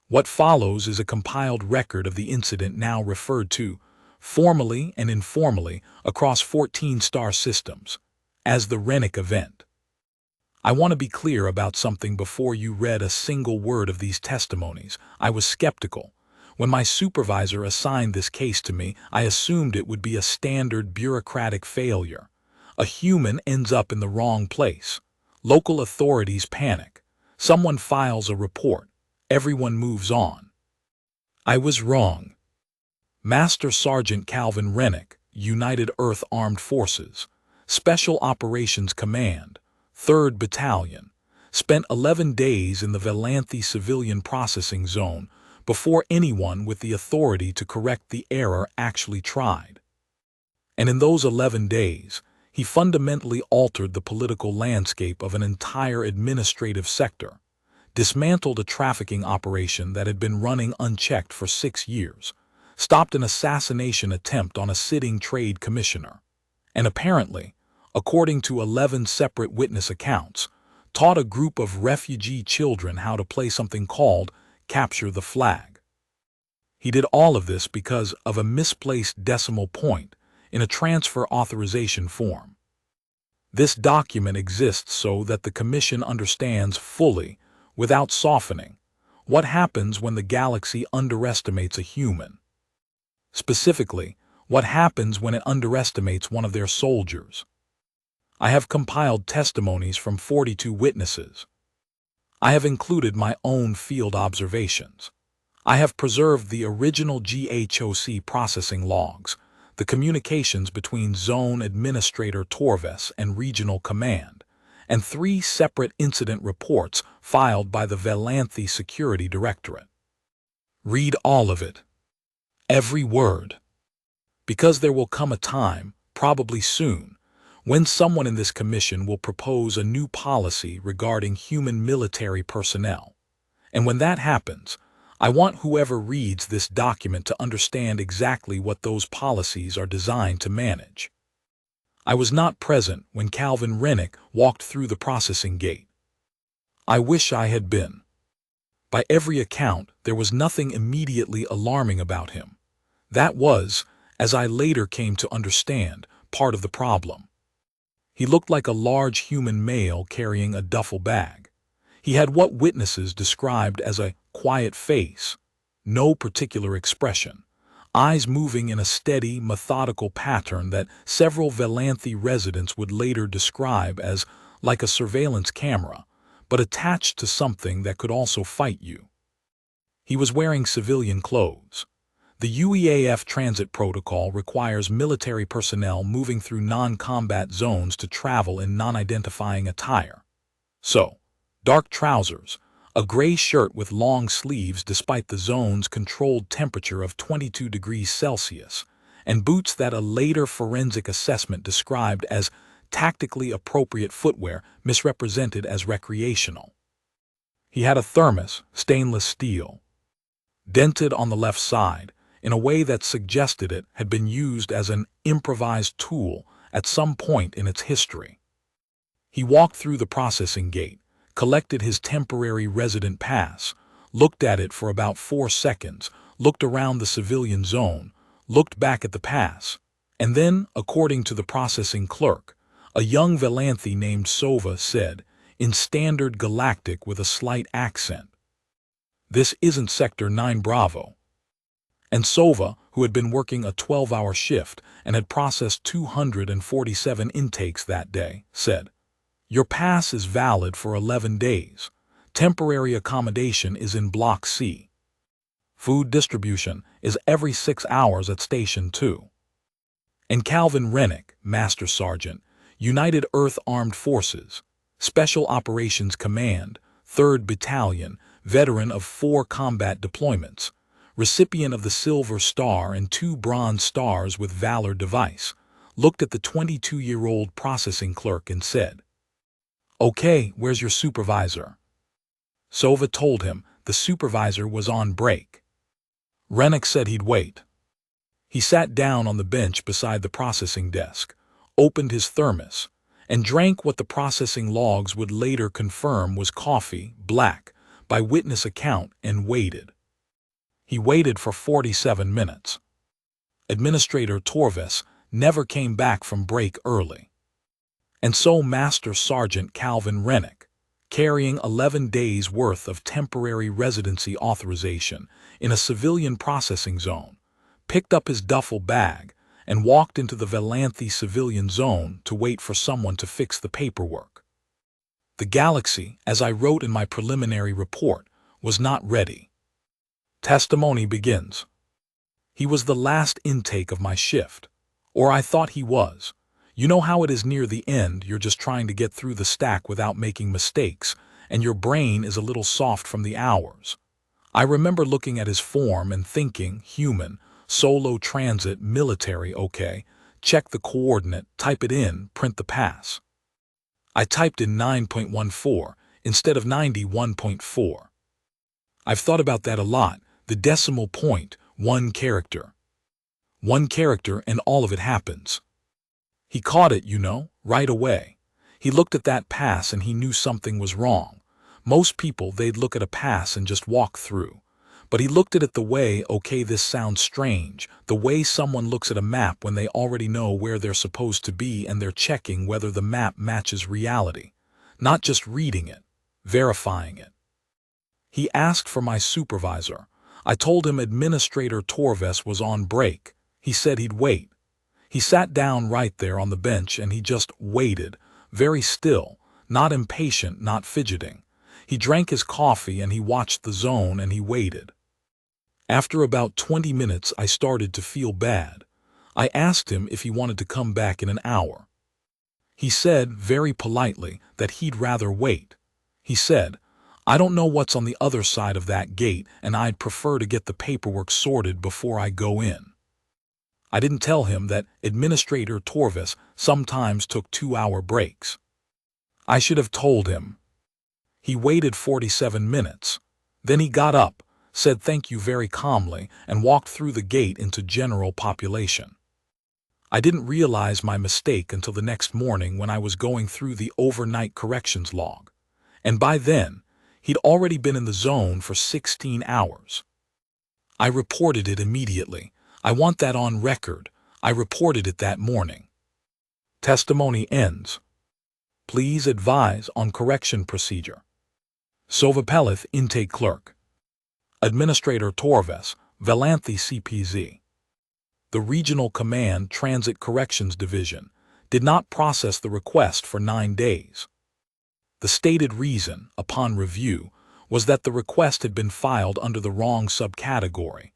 What follows is a compiled record of the incident now referred to, formally and informally, across 14 star systems, as the Rennick event. I want to be clear about something before you read a single word of these testimonies. I was skeptical. When my supervisor assigned this case to me, I assumed it would be a standard bureaucratic failure. A human ends up in the wrong place. Local authorities panic. Someone files a report. Everyone moves on. I was wrong. Master Sergeant Calvin Rennick, United Earth Armed Forces, Special Operations Command, 3rd Battalion, spent 11 days in the Velanthi Civilian Processing Zone before anyone with the authority to correct the error actually tried. And in those 11 days, he fundamentally altered the political landscape of an entire administrative sector, dismantled a trafficking operation that had been running unchecked for 6 years, stopped an assassination attempt on a sitting trade commissioner, and apparently, according to 11 separate witness accounts, taught a group of refugee children how to play something called Capture the Flag. He did all of this because of a misplaced decimal point in a transfer authorization form. This document exists so that the Commission understands fully, without softening, what happens when the galaxy underestimates a human. Specifically, what happens when it underestimates one of their soldiers. I have compiled testimonies from 42 witnesses. I have included my own field observations. I have preserved the original GHOC processing logs, the communications between Zone Administrator Torves and Regional Command, and 3 separate incident reports filed by the Velanthi Security Directorate. Read all of it. Every word. Because there will come a time, probably soon, when someone in this commission will propose a new policy regarding human military personnel. And when that happens, I want whoever reads this document to understand exactly what those policies are designed to manage. I was not present when Calvin Rennick walked through the processing gate. I wish I had been. By every account, there was nothing immediately alarming about him. That was, as I later came to understand, part of the problem. He looked like a large human male carrying a duffel bag. He had what witnesses described as a quiet face, no particular expression, eyes moving in a steady, methodical pattern that several Velanthi residents would later describe as like a surveillance camera, but attached to something that could also fight you. He was wearing civilian clothes. The UEAF transit protocol requires military personnel moving through non-combat zones to travel in non-identifying attire. So, dark trousers, a gray shirt with long sleeves despite the zone's controlled temperature of 22 degrees Celsius, and boots that a later forensic assessment described as tactically appropriate footwear misrepresented as recreational. He had a thermos, stainless steel, dented on the left side, in a way that suggested it had been used as an improvised tool at some point in its history. He walked through the processing gate, collected his temporary resident pass, looked at it for about 4 seconds, looked around the civilian zone, looked back at the pass, and then, according to the processing clerk, a young Velanthi named Sova said, in standard galactic with a slight accent, "This isn't Sector 9 Bravo." And Sova, who had been working a 12-hour shift and had processed 247 intakes that day, said, "Your pass is valid for 11 days. Temporary accommodation is in Block C. Food distribution is every 6 hours at Station 2. And Calvin Rennick, Master Sergeant, United Earth Armed Forces, Special Operations Command, 3rd Battalion, veteran of 4 combat deployments, recipient of the Silver Star and 2 Bronze Stars with Valor device, looked at the 22-year-old processing clerk and said, "Okay, where's your supervisor?" Sova told him the supervisor was on break. Rennick said he'd wait. He sat down on the bench beside the processing desk, opened his thermos, and drank what the processing logs would later confirm was coffee, black, by witness account, and waited. He waited for 47 minutes. Administrator Torves never came back from break early. And so Master Sergeant Calvin Rennick, carrying 11 days' worth of temporary residency authorization in a civilian processing zone, picked up his duffel bag and walked into the Valanthe civilian zone to wait for someone to fix the paperwork. The galaxy, as I wrote in my preliminary report, was not ready. Testimony begins. He was the last intake of my shift, or I thought he was. You know how it is near the end, you're just trying to get through the stack without making mistakes, and your brain is a little soft from the hours. I remember looking at his form and thinking, human, solo transit, military, okay, check the coordinate, type it in, print the pass. I typed in 9.14 instead of 91.4. I've thought about that a lot, the decimal point, one character. One character and all of it happens. He caught it, you know, right away. He looked at that pass and he knew something was wrong. Most people, they'd look at a pass and just walk through. But he looked at it the way, okay, this sounds strange, the way someone looks at a map when they already know where they're supposed to be and they're checking whether the map matches reality. Not just reading it, verifying it. He asked for my supervisor. I told him Administrator Torves was on break. He said he'd wait. He sat down right there on the bench and he just waited, very still, not impatient, not fidgeting. He drank his coffee and he watched the zone and he waited. After about 20 minutes, I started to feel bad. I asked him if he wanted to come back in an hour. He said, very politely, that he'd rather wait. He said, I don't know what's on the other side of that gate and I'd prefer to get the paperwork sorted before I go in. I didn't tell him that Administrator Torves sometimes took 2-hour breaks. I should have told him. He waited 47 minutes. Then he got up, said thank you very calmly, and walked through the gate into general population. I didn't realize my mistake until the next morning when I was going through the overnight corrections log. And by then, he'd already been in the zone for 16 hours. I reported it immediately. I want that on record. I reported it that morning. Testimony ends. Please advise on correction procedure. Sovapelith Intake Clerk. Administrator Torves, Valanthe CPZ. The Regional Command Transit Corrections Division did not process the request for 9 days. The stated reason, upon review, was that the request had been filed under the wrong subcategory.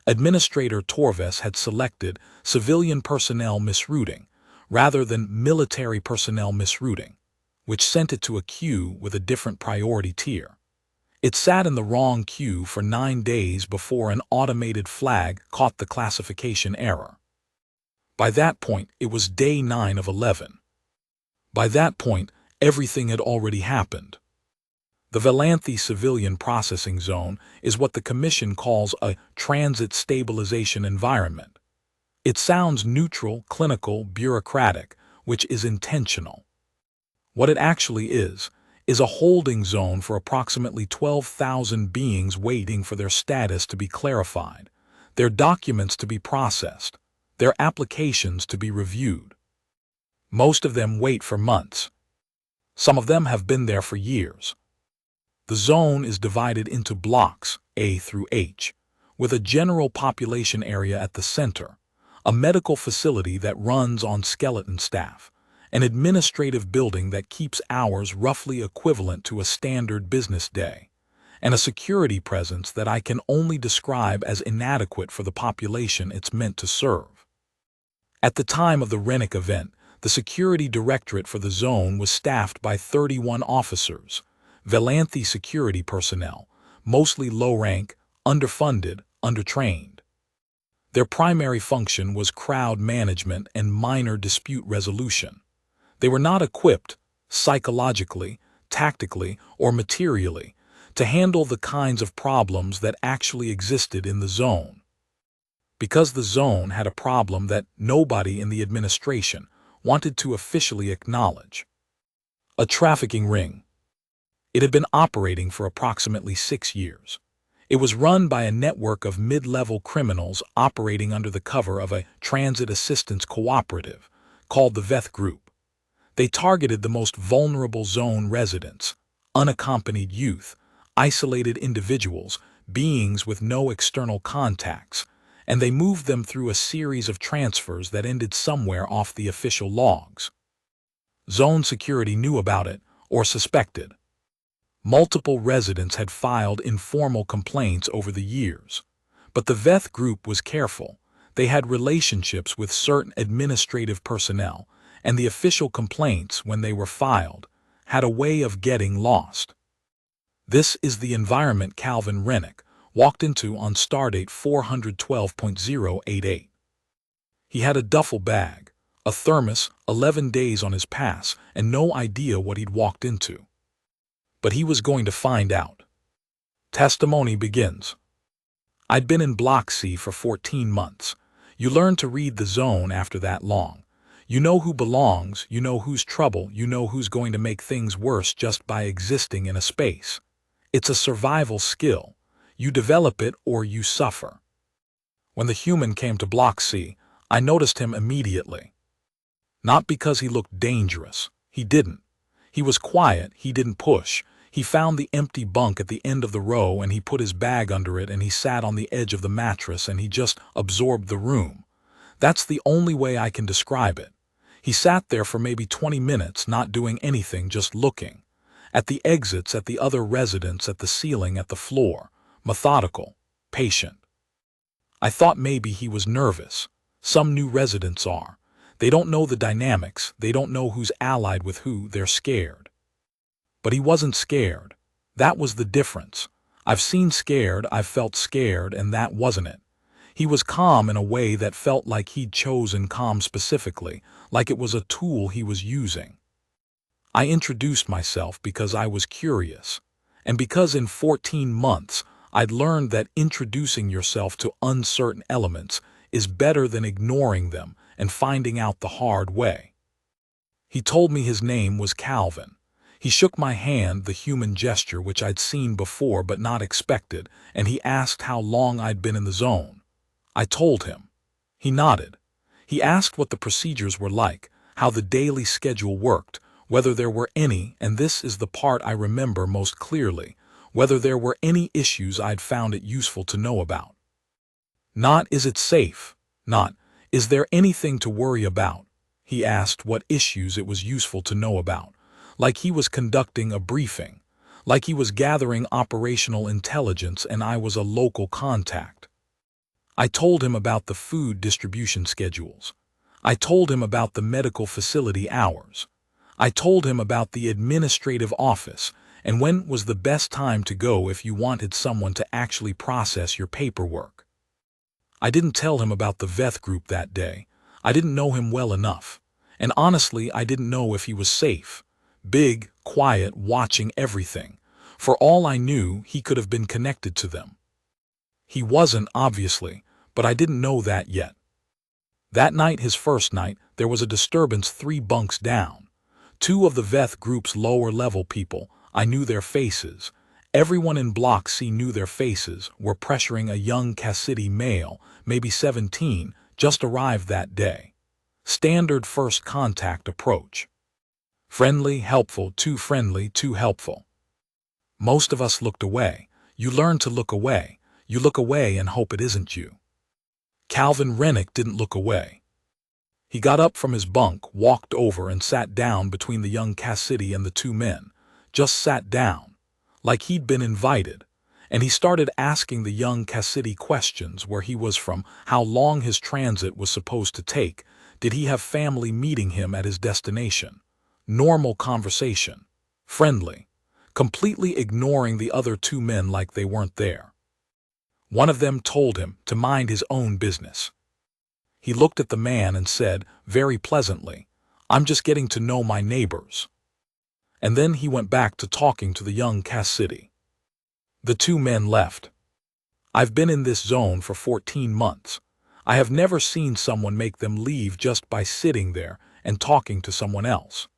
Administrator Torves had selected civilian personnel misrouting rather than military personnel misrouting, which sent it to a queue with a different priority tier. It sat in the wrong queue for 9 days before an automated flag caught the classification error. By that point, it was day 9 of 11. By that point, everything had already happened. The Valanthe Civilian Processing Zone is what the Commission calls a transit stabilization environment. It sounds neutral, clinical, bureaucratic, which is intentional. What it actually is a holding zone for approximately 12,000 beings waiting for their status to be clarified, their documents to be processed, their applications to be reviewed. Most of them wait for months. Some of them have been there for years. The zone is divided into blocks, A through H, with a general population area at the center, a medical facility that runs on skeleton staff, an administrative building that keeps hours roughly equivalent to a standard business day, and a security presence that I can only describe as inadequate for the population it's meant to serve. At the time of the Rennick event, the security directorate for the zone was staffed by 31 officers, Valanthe security personnel, mostly low-rank, underfunded, undertrained. Their primary function was crowd management and minor dispute resolution. They were not equipped, psychologically, tactically, or materially, to handle the kinds of problems that actually existed in the zone. Because the zone had a problem that nobody in the administration wanted to officially acknowledge. A trafficking ring. It had been operating for approximately 6 years. It was run by a network of mid-level criminals operating under the cover of a transit assistance cooperative called the VETH Group. They targeted the most vulnerable zone residents, unaccompanied youth, isolated individuals, beings with no external contacts, and they moved them through a series of transfers that ended somewhere off the official logs. Zone security knew about it, or suspected. Multiple residents had filed informal complaints over the years. But the VETH Group was careful. They had relationships with certain administrative personnel, and the official complaints, when they were filed, had a way of getting lost. This is the environment Calvin Rennick walked into on Stardate 412.088. He had a duffel bag, a thermos, 11 days on his pass, and no idea what he'd walked into. But he was going to find out. Testimony begins. I'd been in Block C for 14 months. You learn to read the zone after that long. You know who belongs, you know who's trouble, you know who's going to make things worse just by existing in a space. It's a survival skill. You develop it or you suffer. When the human came to Block C, I noticed him immediately. Not because he looked dangerous. He didn't. He was quiet, he didn't push. He found the empty bunk at the end of the row and he put his bag under it and he sat on the edge of the mattress and he just absorbed the room. That's the only way I can describe it. He sat there for maybe 20 minutes, not doing anything, just looking. At the exits, at the other residents, at the ceiling, at the floor. Methodical. Patient. I thought maybe he was nervous. Some new residents are. They don't know the dynamics, they don't know who's allied with who, they're scared. But he wasn't scared. That was the difference. I've seen scared, I've felt scared, and that wasn't it. He was calm in a way that felt like he'd chosen calm specifically, like it was a tool he was using. I introduced myself because I was curious, and because in 14 months I'd learned that introducing yourself to uncertain elements is better than ignoring them and finding out the hard way. He told me his name was Calvin. He shook my hand, the human gesture which I'd seen before but not expected, and he asked how long I'd been in the zone. I told him. He nodded. He asked what the procedures were like, how the daily schedule worked, whether there were any, and this is the part I remember most clearly, whether there were any issues I'd found it useful to know about. Not, is it safe? Not, is there anything to worry about? He asked what issues it was useful to know about. Like he was conducting a briefing, like he was gathering operational intelligence and I was a local contact. I told him about the food distribution schedules. I told him about the medical facility hours. I told him about the administrative office and when was the best time to go if you wanted someone to actually process your paperwork. I didn't tell him about the VETH Group that day. I didn't know him well enough. And honestly, I didn't know if he was safe. Big, quiet, watching everything. For all I knew, he could have been connected to them. He wasn't, obviously, but I didn't know that yet. That night, his first night, there was a disturbance 3 bunks down. 2 of the VETH Group's lower-level people, I knew their faces. Everyone in Block C knew their faces, were pressuring a young Cassidy male, maybe 17, just arrived that day. Standard first contact approach. Friendly, helpful, too friendly, too helpful. Most of us looked away. You learn to look away. You look away and hope it isn't you. Calvin Rennick didn't look away. He got up from his bunk, walked over and sat down between the young Cassidy and the 2 men. Just sat down, like he'd been invited. And he started asking the young Cassidy questions: where he was from, how long his transit was supposed to take, did he have family meeting him at his destination. Normal conversation. Friendly. Completely ignoring the other 2 men like they weren't there. One of them told him to mind his own business. He looked at the man and said, very pleasantly, "I'm just getting to know my neighbors." And then he went back to talking to the young Cassidy. The 2 men left. I've been in this zone for 14 months. I have never seen someone make them leave just by sitting there and talking to someone else.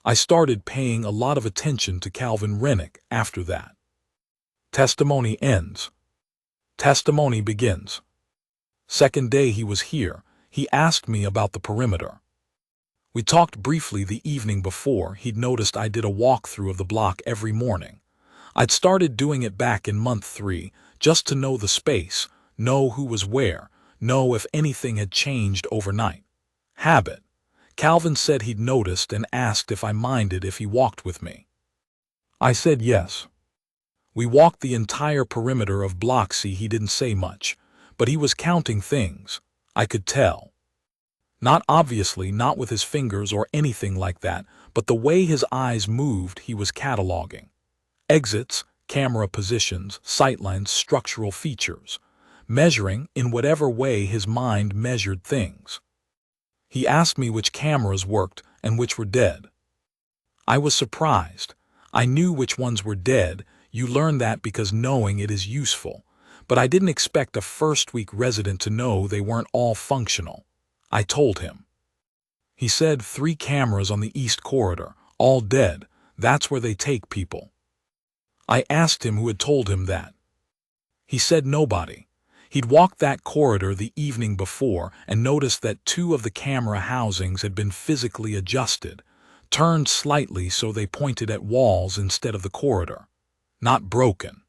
I started paying a lot of attention to Calvin Rennick after that. Testimony ends. Testimony begins. Second day he was here, he asked me about the perimeter. We talked briefly the evening before. He'd noticed I did a walkthrough of the block every morning. I'd started doing it back in month 3, just to know the space, know who was where, know if anything had changed overnight. Habit. Calvin said he'd noticed and asked if I minded if he walked with me. I said yes. We walked the entire perimeter of Block C. He didn't say much, but he was counting things. I could tell. Not obviously, not with his fingers or anything like that, but the way his eyes moved, he was cataloging. Exits, camera positions, sightlines, structural features. Measuring in whatever way his mind measured things. He asked me which cameras worked and which were dead. I was surprised. I knew which ones were dead. You learn that because knowing it is useful. But I didn't expect a first-week resident to know they weren't all functional. I told him. He said 3 cameras on the east corridor, all dead. That's where they take people. I asked him who had told him that. He said nobody. He'd walked that corridor the evening before and noticed that 2 of the camera housings had been physically adjusted, turned slightly so they pointed at walls instead of the corridor. Not broken.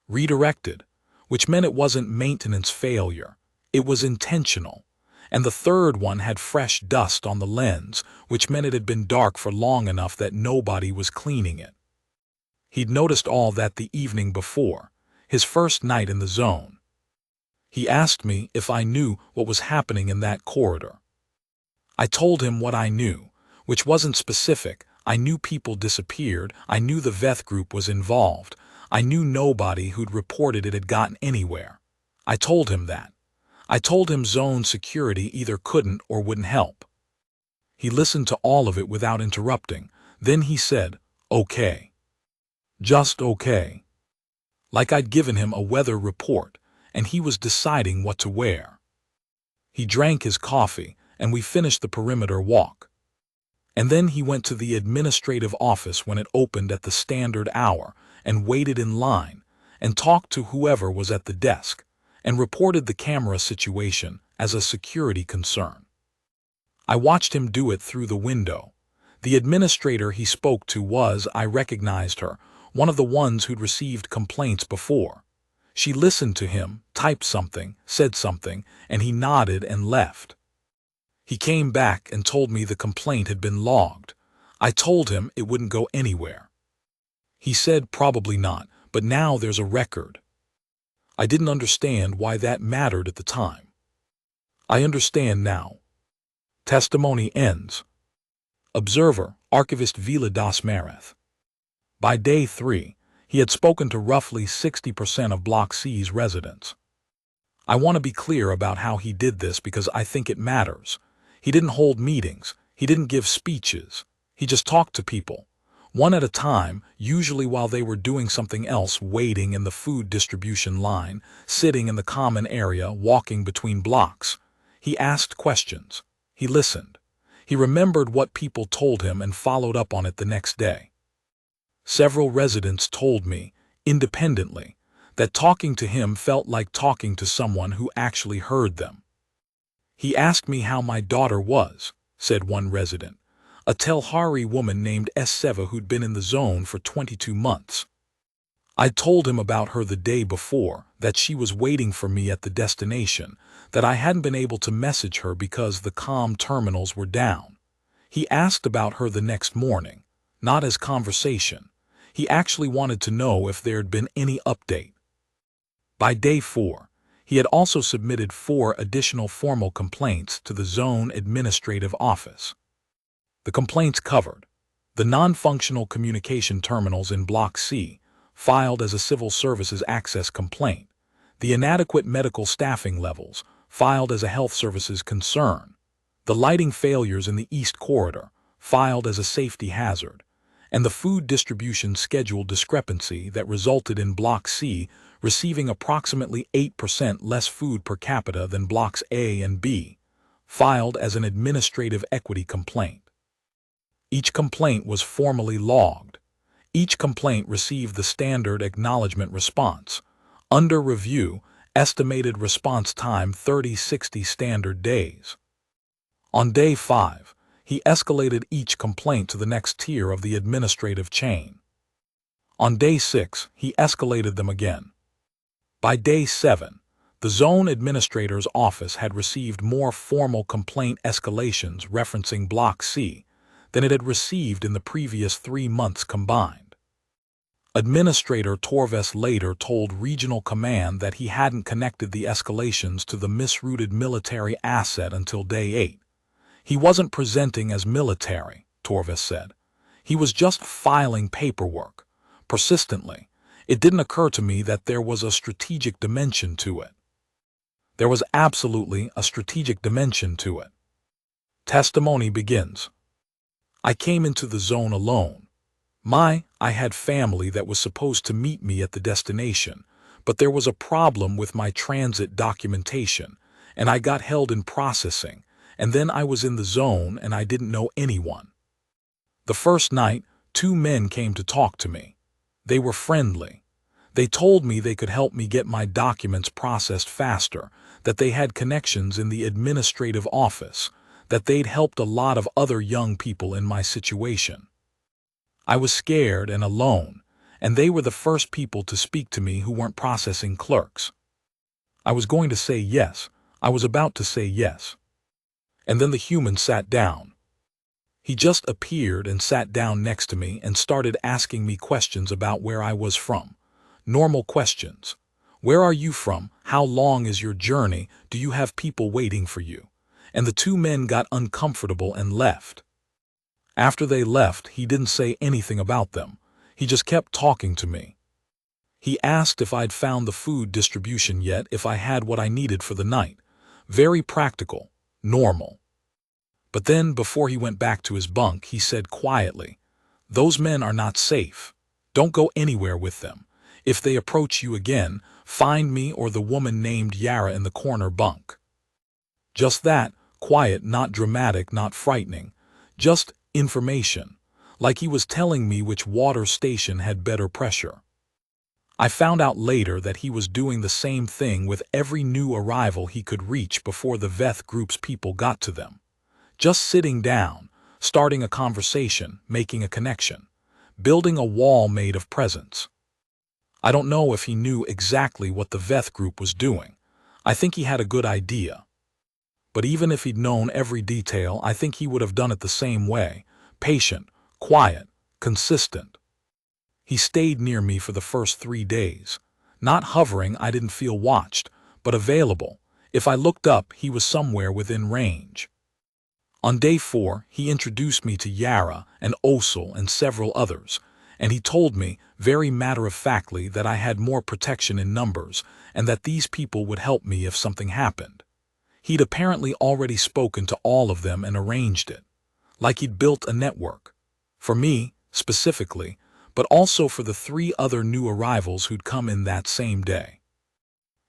Redirected, which meant it wasn't maintenance failure. It was intentional. And the third one had fresh dust on the lens, which meant it had been dark for long enough that nobody was cleaning it. He'd noticed all that the evening before, his first night in the zone. He asked me if I knew what was happening in that corridor. I told him what I knew, which wasn't specific. I knew people disappeared. I knew the Veth group was involved. I knew nobody who'd reported it had gotten anywhere. I told him that. I told him zone security either couldn't or wouldn't help. He listened to all of it without interrupting. Then he said, "Okay." Just okay. Like I'd given him a weather report, and he was deciding what to wear. He drank his coffee, and we finished the perimeter walk. And then he went to the administrative office when it opened at the standard hour, and waited in line, and talked to whoever was at the desk, and reported the camera situation as a security concern. I watched him do it through the window. The administrator he spoke to was, I recognized her, one of the ones who'd received complaints before. She listened to him, typed something, said something, and he nodded and left. He came back and told me the complaint had been logged. I told him it wouldn't go anywhere. He said probably not, but now there's a record. I didn't understand why that mattered at the time. I understand now. Testimony ends. Observer, Archivist Vila das Mareth. By day 3, he had spoken to roughly 60% of Block C's residents. I want to be clear about how he did this because I think it matters. He didn't hold meetings. He didn't give speeches. He just talked to people, one at a time, usually while they were doing something else, waiting in the food distribution line, sitting in the common area, walking between blocks. He asked questions. He listened. He remembered what people told him and followed up on it the next day. Several residents told me, independently, that talking to him felt like talking to someone who actually heard them. He asked me how my daughter was, said one resident, a Telhari woman named Seva who'd been in the zone for 22 months. I'd told him about her the day before, that she was waiting for me at the destination, that I hadn't been able to message her because the comm terminals were down. He asked about her the next morning, not as conversation. He actually wanted to know if there had been any update. By day 4, he had also submitted 4 additional formal complaints to the Zone Administrative Office. The complaints covered the non-functional communication terminals in Block C, filed as a civil services access complaint, the inadequate medical staffing levels, filed as a health services concern, the lighting failures in the East Corridor, filed as a safety hazard, and the food distribution schedule discrepancy that resulted in Block C receiving approximately 8% less food per capita than Blocks A and B, filed as an administrative equity complaint. Each complaint was formally logged. Each complaint received the standard acknowledgement response. Under review, estimated response time 30-60 standard days. On day 5, he escalated each complaint to the next tier of the administrative chain. On day 6, he escalated them again. By day 7, the zone administrator's office had received more formal complaint escalations referencing Block C than it had received in the previous 3 months combined. Administrator Torves later told Regional Command that he hadn't connected the escalations to the misrouted military asset until day 8. He wasn't presenting as military, Torves said. He was just filing paperwork. Persistently, it didn't occur to me that there was a strategic dimension to it. There was absolutely a strategic dimension to it. Testimony begins. I came into the zone alone. I had family that was supposed to meet me at the destination, but there was a problem with my transit documentation, and I got held in processing, and then I was in the zone and I didn't know anyone. The first night, 2 men came to talk to me. They were friendly. They told me they could help me get my documents processed faster, that they had connections in the administrative office, that they'd helped a lot of other young people in my situation. I was scared and alone, and they were the first people to speak to me who weren't processing clerks. I was going to say yes. I was about to say yes. And then the human sat down. He just appeared and sat down next to me and started asking me questions about where I was from. Normal questions. Where are you from? How long is your journey? Do you have people waiting for you? And the 2 men got uncomfortable and left. After they left, he didn't say anything about them. He just kept talking to me. He asked if I'd found the food distribution yet, if I had what I needed for the night. Very practical, normal. But then, before he went back to his bunk, he said quietly, "Those men are not safe. Don't go anywhere with them. If they approach you again, find me or the woman named Yara in the corner bunk." Just that, quiet, not dramatic, not frightening. Just information, like he was telling me which water station had better pressure. I found out later that he was doing the same thing with every new arrival he could reach before the Veth group's people got to them. Just sitting down, starting a conversation, making a connection, building a wall made of presence. I don't know if he knew exactly what the Veth group was doing. I think he had a good idea. But even if he'd known every detail, I think he would have done it the same way, patient, quiet, consistent. He stayed near me for the first 3 days. Not hovering, I didn't feel watched, but available. If I looked up, he was somewhere within range. On day 4, he introduced me to Yara and Osul and several others, and he told me, very matter-of-factly, that I had more protection in numbers and that these people would help me if something happened. He'd apparently already spoken to all of them and arranged it, like he'd built a network. For me, specifically, but also for the 3 other new arrivals who'd come in that same day.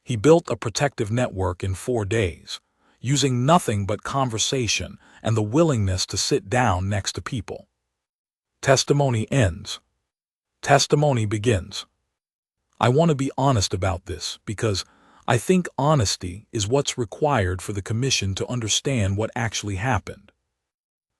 He built a protective network in 4 days, using nothing but conversation and the willingness to sit down next to people. Testimony ends. Testimony begins. I want to be honest about this because I think honesty is what's required for the Commission to understand what actually happened.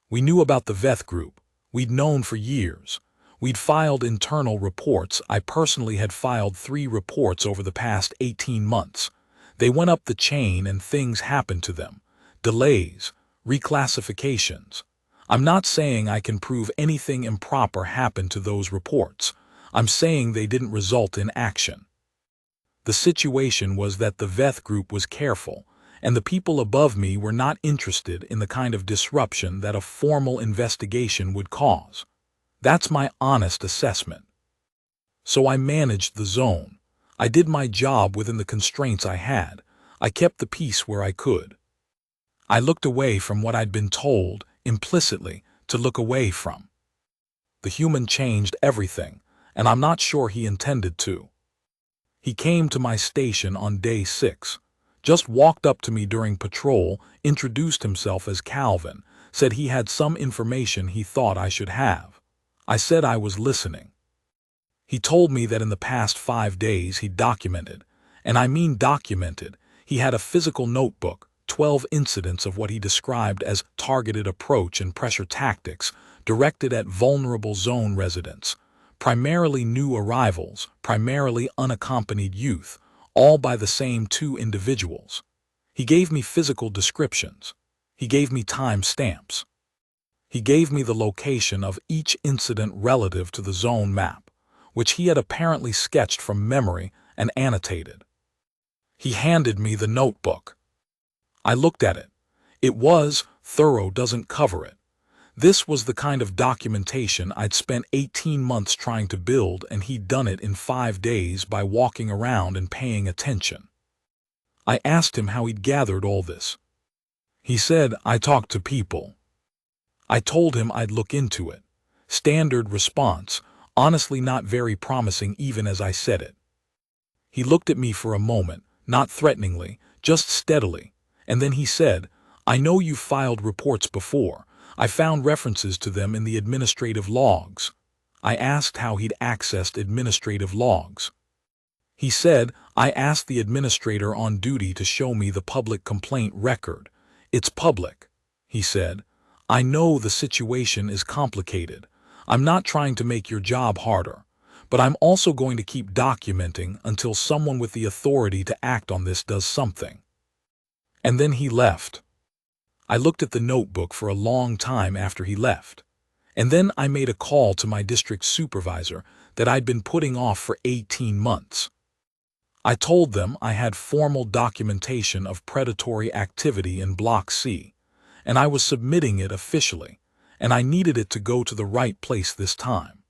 We knew about the Veth group. We'd known for years. We'd filed internal reports. I personally had filed 3 reports over the past 18 months. They went up the chain and things happened to them. Delays, reclassifications. I'm not saying I can prove anything improper happened to those reports. I'm saying they didn't result in action. The situation was that the Veth group was careful, and the people above me were not interested in the kind of disruption that a formal investigation would cause. That's my honest assessment. So I managed the zone. I did my job within the constraints I had. I kept the peace where I could. I looked away from what I'd been told, implicitly, to look away from. The human changed everything, and I'm not sure he intended to. He came to my station on day 6, just walked up to me during patrol, introduced himself as Calvin, said he had some information he thought I should have. I said I was listening. He told me that in the past 5 days he documented, and I mean documented, he had a physical notebook, 12 incidents of what he described as targeted approach and pressure tactics directed at vulnerable zone residents, primarily new arrivals, primarily unaccompanied youth, all by the same two individuals. He gave me physical descriptions. He gave me time stamps. He gave me the location of each incident relative to the zone map, which he had apparently sketched from memory and annotated. He handed me the notebook. I looked at it. It was thorough, doesn't cover it. This was the kind of documentation I'd spent 18 months trying to build, and he'd done it in 5 days by walking around and paying attention. I asked him how he'd gathered all this. He said, "I talked to people." I told him I'd look into it. Standard response, honestly not very promising even as I said it. He looked at me for a moment, not threateningly, just steadily, and then he said, "I know you've filed reports before. I found references to them in the administrative logs." I asked how he'd accessed administrative logs. He said, "I asked the administrator on duty to show me the public complaint record. It's public," he said. "I know the situation is complicated. I'm not trying to make your job harder, but I'm also going to keep documenting until someone with the authority to act on this does something." And then he left. I looked at the notebook for a long time after he left, and then I made a call to my district supervisor that I'd been putting off for 18 months. I told them I had formal documentation of predatory activity in Block C, and I was submitting it officially, and I needed it to go to the right place this time.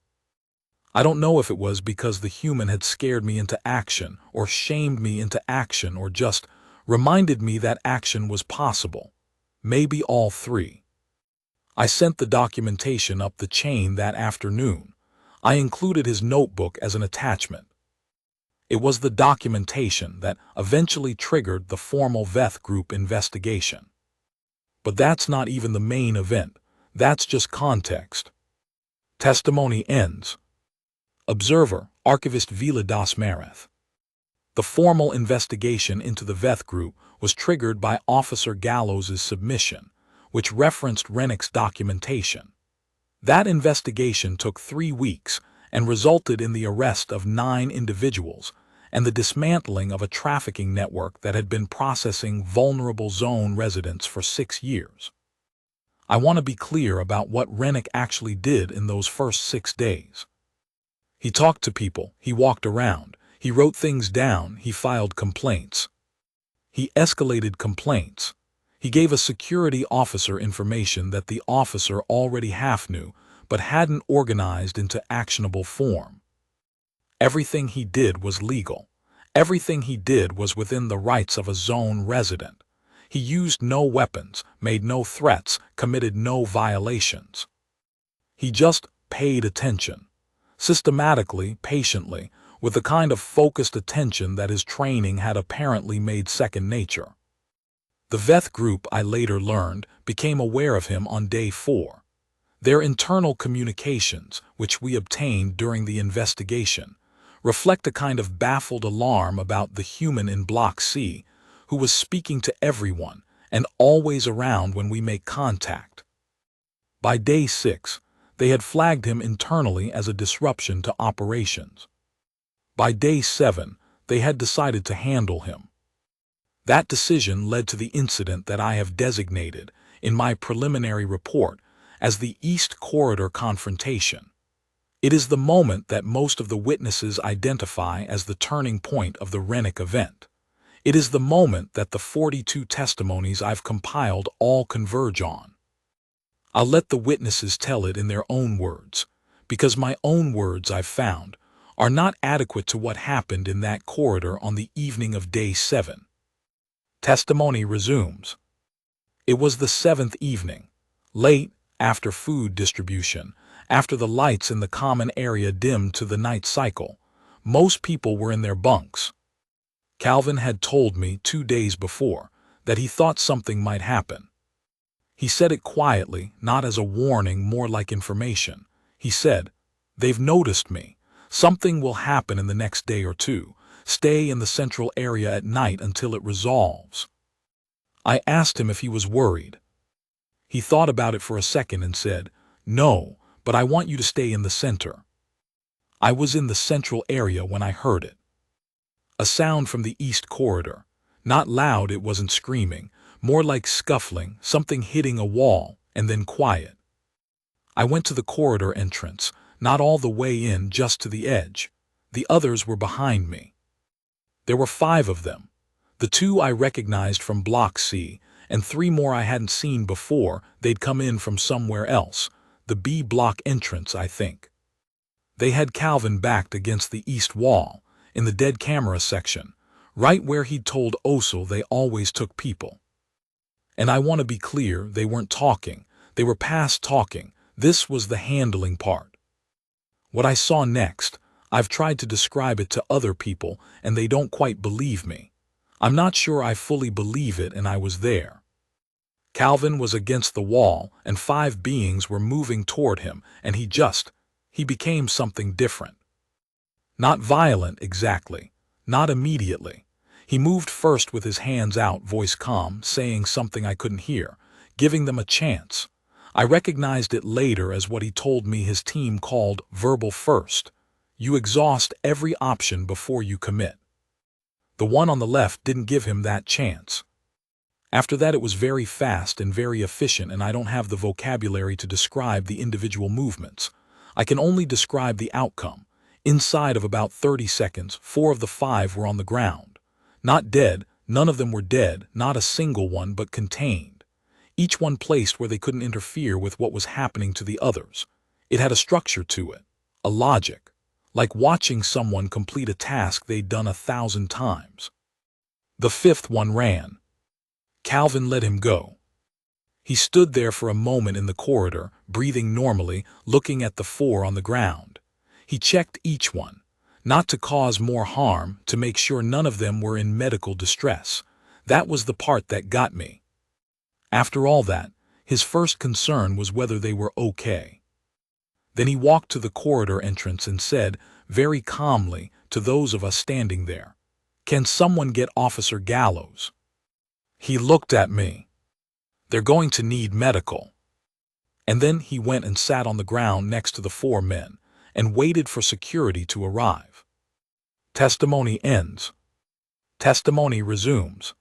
I don't know if it was because the human had scared me into action, or shamed me into action, or just reminded me that action was possible. Maybe all three. I sent the documentation up the chain that afternoon. I included his notebook as an attachment. It was the documentation that eventually triggered the formal Veth Group investigation. But that's not even the main event. That's just context. Testimony ends. Observer, Archivist Vila das Mareth. The formal investigation into the Veth Group was triggered by Officer Gallows' submission, which referenced Rennick's documentation. That investigation took 3 weeks and resulted in the arrest of 9 individuals and the dismantling of a trafficking network that had been processing vulnerable zone residents for 6 years. I want to be clear about what Rennick actually did in those first 6 days. He talked to people, he walked around, he wrote things down, he filed complaints. He escalated complaints. He gave a security officer information that the officer already half knew but hadn't organized into actionable form. Everything he did was legal. Everything he did was within the rights of a zone resident. He used no weapons, made no threats, committed no violations. He just paid attention. Systematically, patiently, with the kind of focused attention that his training had apparently made second nature. The Veth Group, I later learned, became aware of him on day 4. Their internal communications, which we obtained during the investigation, reflect a kind of baffled alarm about the human in Block C, who was speaking to everyone and always around when we make contact. By day 6, they had flagged him internally as a disruption to operations. By day 7, they had decided to handle him. That decision led to the incident that I have designated in my preliminary report as the East Corridor confrontation. It is the moment that most of the witnesses identify as the turning point of the Rennick event. It is the moment that the 42 testimonies I've compiled all converge on. I'll let the witnesses tell it in their own words, because my own words, I've found, are not adequate to what happened in that corridor on the evening of day 7. Testimony resumes. It was the 7th evening, late, after food distribution, after the lights in the common area dimmed to the night cycle. Most people were in their bunks. Calvin had told me 2 days before that he thought something might happen. He said it quietly, not as a warning, more like information. He said, "They've noticed me. Something will happen in the next day or two. Stay in the central area at night until it resolves. I asked him if he was worried. He thought about it for a second and said, "No, but I want you to stay in the center." I was in the central area when I heard it. A sound from the east corridor. Not loud, it wasn't screaming, more like scuffling, something hitting a wall, and then quiet. I went to the corridor entrance, not all the way in, just to the edge. The others were behind me. There were 5 of them. The 2 I recognized from Block C, and 3 more I hadn't seen before. They'd come in from somewhere else, the B block entrance, I think. They had Calvin backed against the east wall, in the dead camera section, right where he'd told Osil they always took people. And I want to be clear, they weren't talking. They were past talking. This was the handling part. What I saw next, I've tried to describe it to other people, and they don't quite believe me. I'm not sure I fully believe it, and I was there. Calvin was against the wall, and 5 beings were moving toward him, and he became something different. Not violent exactly, not immediately. He moved first with his hands out, voice calm, saying something I couldn't hear, giving them a chance. I recognized it later as what he told me his team called verbal first. You exhaust every option before you commit. The one on the left didn't give him that chance. After that it was very fast and very efficient, and I don't have the vocabulary to describe the individual movements. I can only describe the outcome. Inside of about 30 seconds, 4 of the 5 were on the ground. Not dead, none of them were dead, not a single one, but contained. Each one placed where they couldn't interfere with what was happening to the others. It had a structure to it, a logic, like watching someone complete a task they'd done 1,000 times. The 5th one ran. Calvin let him go. He stood there for a moment in the corridor, breathing normally, looking at the 4 on the ground. He checked each one, not to cause more harm, to make sure none of them were in medical distress. That was the part that got me. After all that, his first concern was whether they were okay. Then he walked to the corridor entrance and said, very calmly, to those of us standing there, "Can someone get Officer Gallows?" He looked at me. "They're going to need medical." And then he went and sat on the ground next to the 4 men, and waited for security to arrive. Testimony ends. Testimony resumes.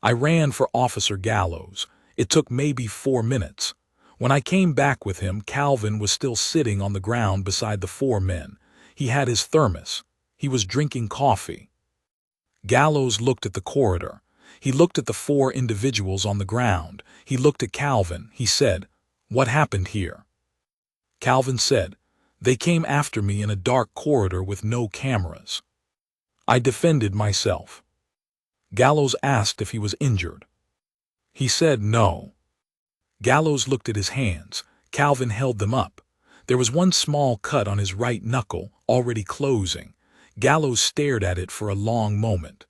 I ran for Officer Gallows. It took maybe 4 minutes. When I came back with him, Calvin was still sitting on the ground beside the 4 men. He had his thermos. He was drinking coffee. Gallows looked at the corridor. He looked at the 4 individuals on the ground. He looked at Calvin. He said, "What happened here?" Calvin said, "They came after me in a dark corridor with no cameras. I defended myself." Gallows asked if he was injured. He said no. Gallows looked at his hands. Calvin held them up. There was one small cut on his right knuckle, already closing. Gallows stared at it for a long moment.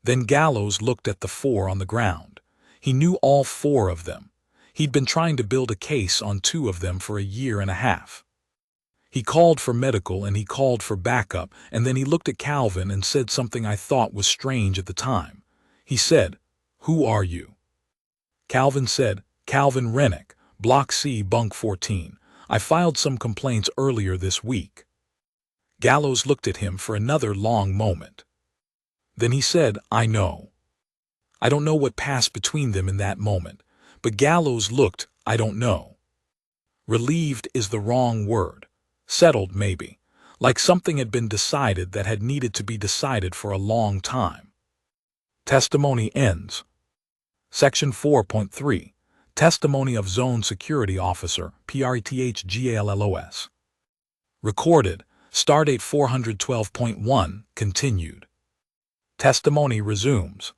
Then Gallows looked at the 4 on the ground. He knew all 4 of them. He'd been trying to build a case on 2 of them for a year and a half. He called for medical and he called for backup, and then he looked at Calvin and said something I thought was strange at the time. He said, "Who are you?" Calvin said, "Calvin Rennick, Block C, Bunk 14. I filed some complaints earlier this week." Gallows looked at him for another long moment. Then he said, "I know." I don't know what passed between them in that moment, but Gallows looked, I don't know. Relieved is the wrong word. Settled, maybe. Like something had been decided that had needed to be decided for a long time. Testimony ends. Section 4.3. Testimony of Zone Security Officer, PRETHGALLOS. Recorded. Stardate 412.1, continued. Testimony resumes.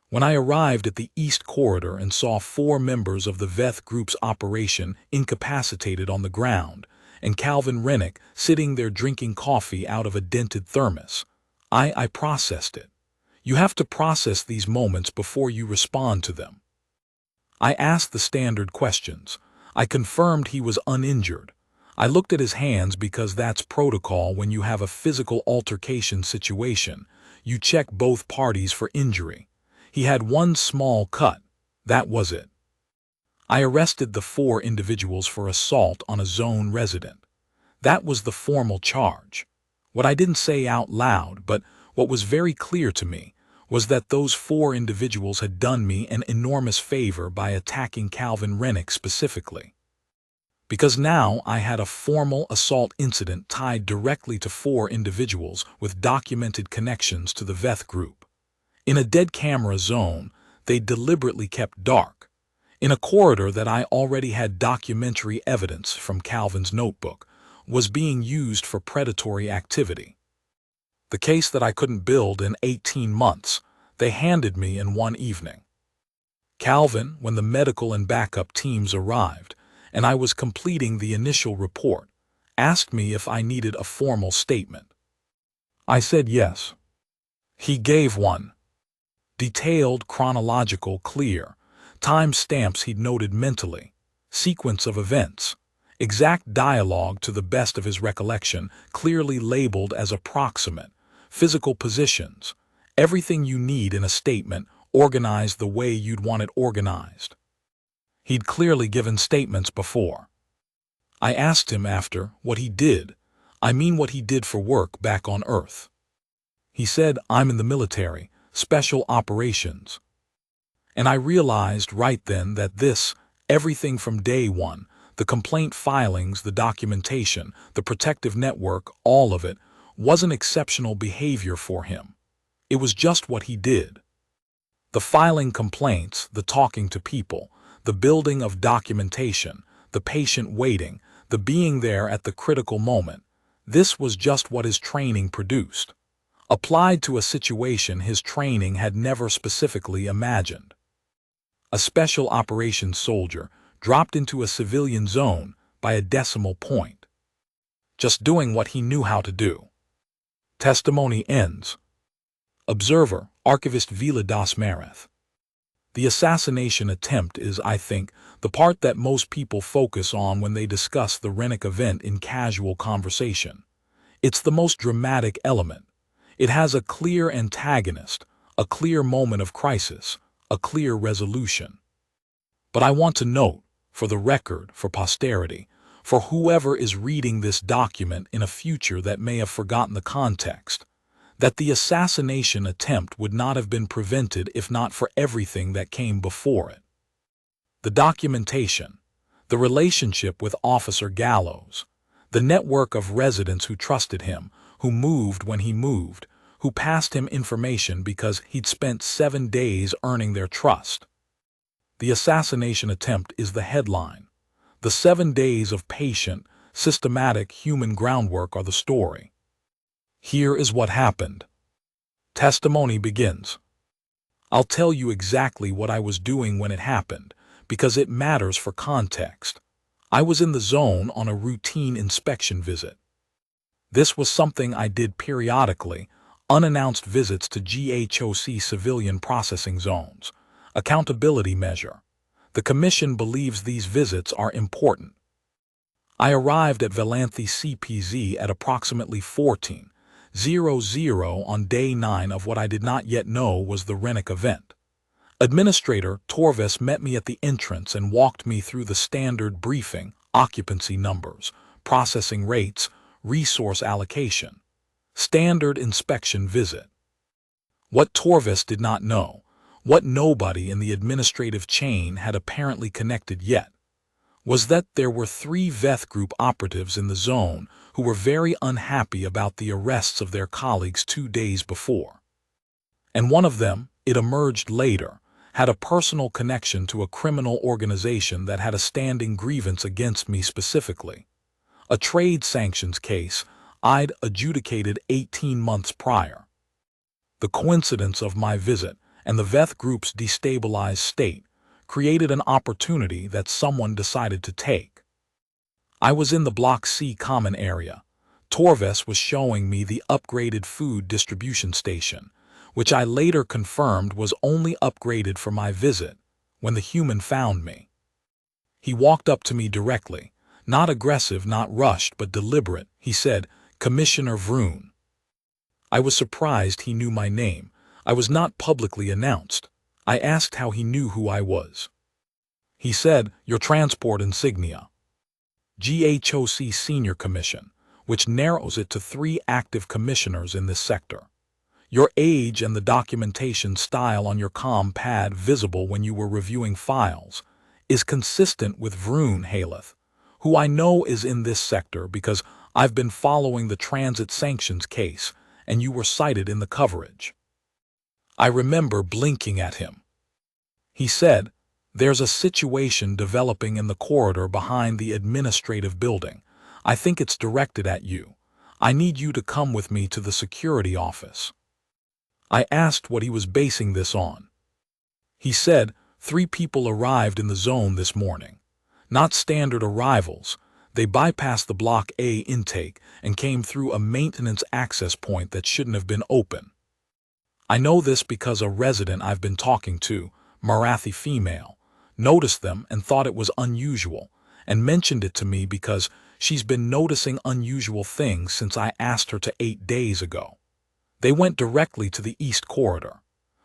When I arrived at the East Corridor and saw 4 members of the Veth Group's operation incapacitated on the ground, and Calvin Rennick sitting there drinking coffee out of a dented thermos, I processed it. You have to process these moments before you respond to them. I asked the standard questions. I confirmed he was uninjured. I looked at his hands because that's protocol when you have a physical altercation situation. You check both parties for injury. He had one small cut. That was it. I arrested the 4 individuals for assault on a zone resident. That was the formal charge. What I didn't say out loud, but what was very clear to me, was that those 4 individuals had done me an enormous favor by attacking Calvin Rennick specifically. Because now I had a formal assault incident tied directly to 4 individuals with documented connections to the Veth group. In a dead camera zone, they deliberately kept dark. In a corridor that I already had documentary evidence from Calvin's notebook was being used for predatory activity. The case that I couldn't build in 18 months, they handed me in one evening. Calvin, when the medical and backup teams arrived, and I was completing the initial report, asked me if I needed a formal statement. I said yes. He gave one. Detailed, chronological, clear, time stamps he'd noted mentally, sequence of events, exact dialogue to the best of his recollection, clearly labeled as approximate, physical positions, everything you need in a statement organized the way you'd want it organized. He'd clearly given statements before. I asked him after what he did, what he did for work back on Earth. He said, I'm in the military, special operations. And I realized right then that this, everything from day one, the complaint filings, the documentation, the protective network, all of it, wasn't exceptional behavior for him. It was just what he did. The filing complaints, the talking to people, the building of documentation, the patient waiting, the being there at the critical moment, this was just what his training produced. Applied to a situation his training had never specifically imagined. A special operations soldier dropped into a civilian zone by a decimal point. Just doing what he knew how to do. Testimony ends. Observer, Archivist Vila das Mareth. The assassination attempt is, I think, the part that most people focus on when they discuss the Rennick event in casual conversation. It's the most dramatic element. It has a clear antagonist, a clear moment of crisis, a clear resolution. But I want to note, for the record, for posterity, for whoever is reading this document in a future that may have forgotten the context, that the assassination attempt would not have been prevented if not for everything that came before it. The documentation, the relationship with Officer Gallows, the network of residents who trusted him, who moved when he moved, who passed him information because he'd spent 7 days earning their trust. The assassination attempt is the headline. The 7 days of patient, systematic human groundwork are the story. Here is what happened. Testimony begins. I'll tell you exactly what I was doing when it happened, because it matters for context. I was in the zone on a routine inspection visit. This was something I did periodically, unannounced visits to GHOC civilian processing zones. Accountability measure. The Commission believes these visits are important. I arrived at Valanthi CPZ at approximately 14:00 on day 9 of what I did not yet know was the Rennick event. Administrator Torves met me at the entrance and walked me through the standard briefing, occupancy numbers, processing rates, resource allocation. Standard inspection visit. What Torves did not know, what nobody in the administrative chain had apparently connected yet, was that there were 3 Veth Group operatives in the zone who were very unhappy about the arrests of their colleagues 2 days before. And one of them, it emerged later, had a personal connection to a criminal organization that had a standing grievance against me specifically. A trade sanctions case I'd adjudicated 18 months prior. The coincidence of my visit and the Veth Group's destabilized state created an opportunity that someone decided to take. I was in the Block C common area. Torves was showing me the upgraded food distribution station, which I later confirmed was only upgraded for my visit, when the human found me. He walked up to me directly, Not aggressive, not rushed, but deliberate. He said, "Commissioner Vroon." I was surprised he knew my name. I was not publicly announced. I asked how he knew who I was. He said, "Your transport insignia. GHOC Senior Commission, which narrows it to 3 active commissioners in this sector. Your age and the documentation style on your comm pad visible when you were reviewing files is consistent with Vroon Haleth, who I know is in this sector because I've been following the transit sanctions case and you were cited in the coverage." I remember blinking at him. He said, "There's a situation developing in the corridor behind the administrative building. I think it's directed at you. I need you to come with me to the security office." I asked what he was basing this on. He said, 3 people arrived in the zone this morning. Not standard arrivals. They bypassed the Block A intake and came through a maintenance access point that shouldn't have been open. I know this because a resident I've been talking to, Marathi female, noticed them and thought it was unusual, and mentioned it to me because she's been noticing unusual things since I asked her to 8 days ago. They went directly to the East Corridor.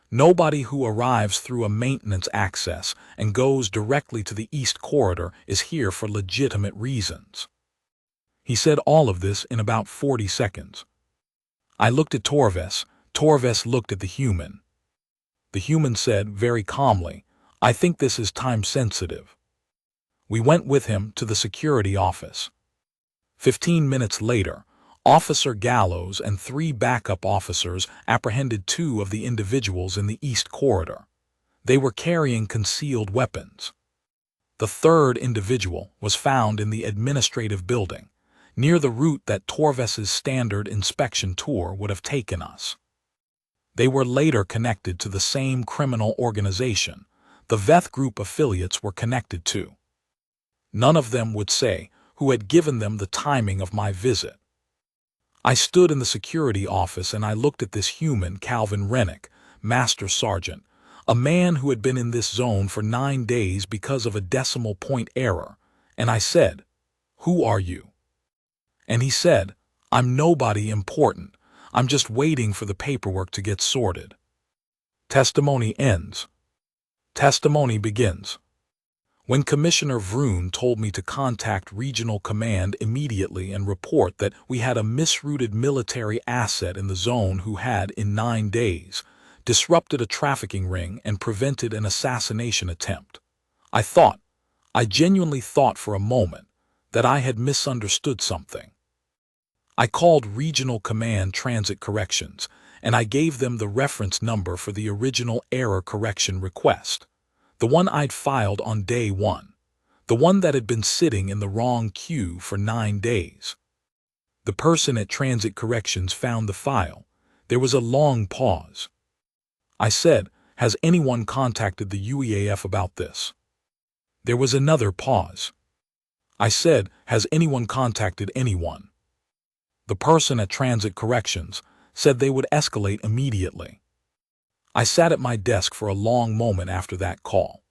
Nobody who arrives through a maintenance access and goes directly to the East Corridor is here for legitimate reasons. He said all of this in about 40 seconds. I looked at Torves. Torves looked at the human. The human said very calmly, "I think this is time sensitive." We went with him to the security office. 15 minutes later, Officer Gallows and 3 backup officers apprehended 2 of the individuals in the East Corridor. They were carrying concealed weapons. The 3rd individual was found in the administrative building, near the route that Torves's standard inspection tour would have taken us. They were later connected to the same criminal organization the Veth Group affiliates were connected to. None of them would say who had given them the timing of my visit. I stood in the security office and I looked at this human, Calvin Rennick, Master Sergeant, a man who had been in this zone for 9 days because of a decimal point error, and I said, "Who are you?" And he said, "I'm nobody important. I'm just waiting for the paperwork to get sorted." Testimony ends. Testimony begins. When Commissioner Vroon told me to contact Regional Command immediately and report that we had a misrouted military asset in the zone who had, in 9 days, disrupted a trafficking ring and prevented an assassination attempt, I genuinely thought for a moment that I had misunderstood something. I called Regional Command Transit Corrections, and I gave them the reference number for the original error correction request. The one I'd filed on day 1, the one that had been sitting in the wrong queue for 9 days. The person at Transit Corrections found the file. There was a long pause. I said, "Has anyone contacted the UEAF about this?" There was another pause. I said, "Has anyone contacted anyone?" The person at Transit Corrections said they would escalate immediately. I sat at my desk for a long moment after that call,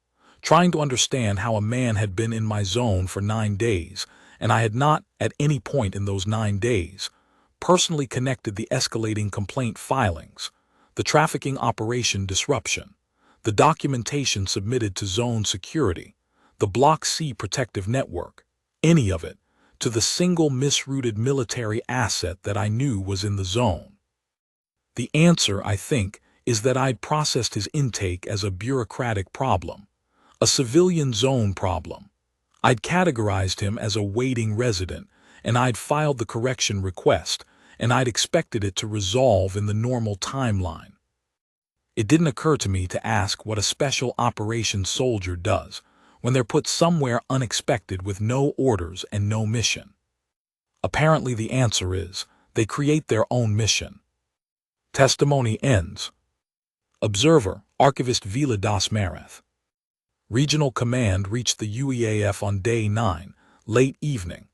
trying to understand how a man had been in my zone for 9 days, and I had not, at any point in those 9 days, personally connected the escalating complaint filings, the trafficking operation disruption, the documentation submitted to zone security, the Block C protective network, any of it, to the single misrouted military asset that I knew was in the zone. The answer, I think, is that I'd processed his intake as a bureaucratic problem, a civilian zone problem. I'd categorized him as a waiting resident, and I'd filed the correction request, and I'd expected it to resolve in the normal timeline. It didn't occur to me to ask what a special operations soldier does when they're put somewhere unexpected with no orders and no mission. Apparently the answer is, they create their own mission. Testimony ends. Observer, Archivist Vila Das Marath. Regional Command reached the UEAF on day 9, late evening.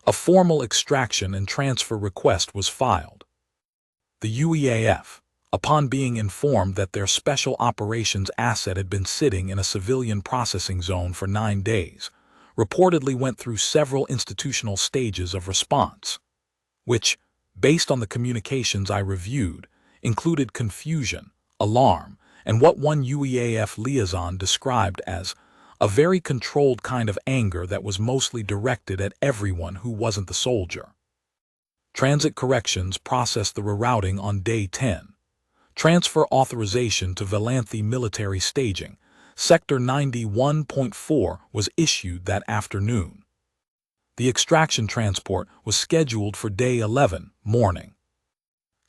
A formal extraction and transfer request was filed. The UEAF, upon being informed that their special operations asset had been sitting in a civilian processing zone for 9 days, reportedly went through several institutional stages of response, which, based on the communications I reviewed, included confusion, alarm, and what one UEAF liaison described as a very controlled kind of anger that was mostly directed at everyone who wasn't the soldier. Transit corrections processed the rerouting on day 10. Transfer authorization to Valanthi military staging, Sector 91.4, was issued that afternoon. The extraction transport was scheduled for day 11, morning.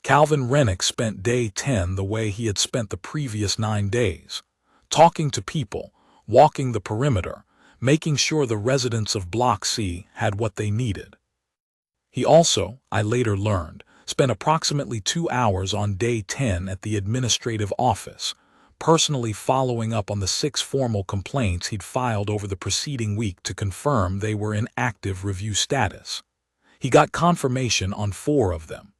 Calvin Rennick spent day 10 the way he had spent the previous 9 days, talking to people, walking the perimeter, making sure the residents of Block C had what they needed. He also, I later learned, spent approximately 2 hours on day 10 at the administrative office, personally following up on the 6 formal complaints he'd filed over the preceding week to confirm they were in active review status. He got confirmation on 4 of them.